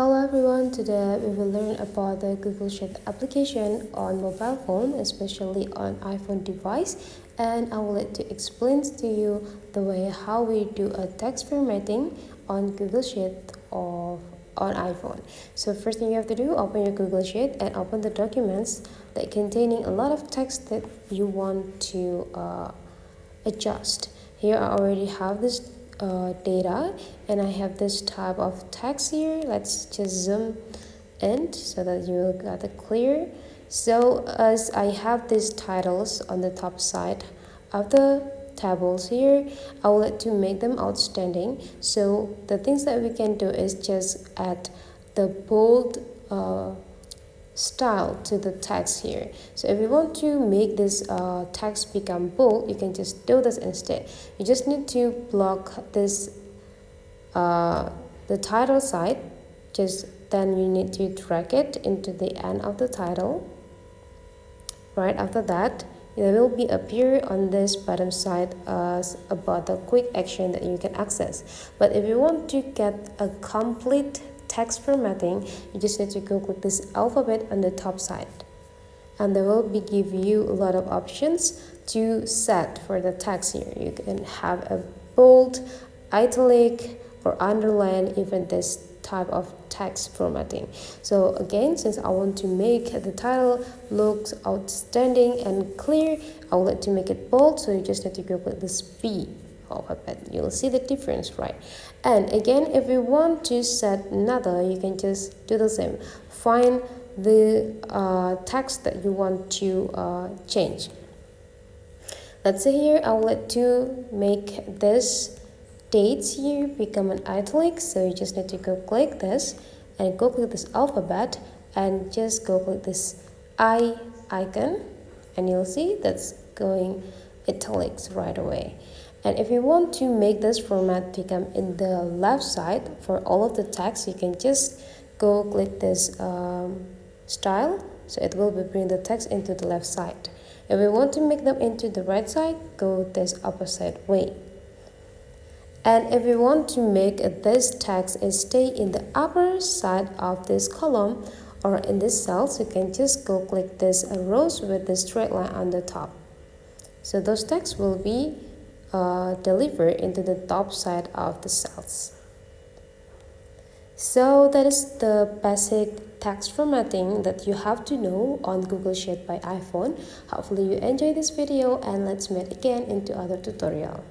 Hello everyone, today we will learn about the Google Sheet application on mobile phone, especially on iPhone device, and I will like to explain to you the way how we do a text formatting on Google Sheet or on iPhone. So first thing you have to do, open your Google Sheet and open the documents that containing a lot of text that you want to adjust. Here I already have this data and I have this type of text here. Let's just zoom in so that you will get it clear. So as I have these titles on the top side of the tables here, I would like to make them outstanding. So the things that we can do is just add the bold style to the text here. So if you want to make this text become bold, you can just do this instead. You just need to block this the title side. Then you need to drag it into the end of the title. Right after that, there will be appear on this bottom side as about the quick action that you can access. But if you want to get a complete text formatting, you just need to go click this alphabet on the top side, and they will give you a lot of options to set for the text here. You can have a bold, italic, or underline, even this type of text formatting. So again, since I want to make the title look outstanding and clear, I would like to make it bold, so you just need to go click this B alphabet. You'll see the difference, right? And again, if you want to set another, you can just do the same. Find the text that you want to change. Let's say here I would like to make this dates here become an italic, so you just need to go click this and go click this alphabet and just go click this I icon, and you'll see that's going italics right away. And if you want to make this format become in the left side for all of the text, you can just go click this style, so it will bring the text into the left side. If you want to make them into the right side, go this opposite way. And if you want to make this text stay in the upper side of this column or in this cells, you can just go click this rows with the straight line on the top. So those texts will be delivered into the top side of the cells. So that is the basic text formatting that you have to know on Google Sheet by iPhone. Hopefully you enjoy this video, and let's meet again into other tutorial.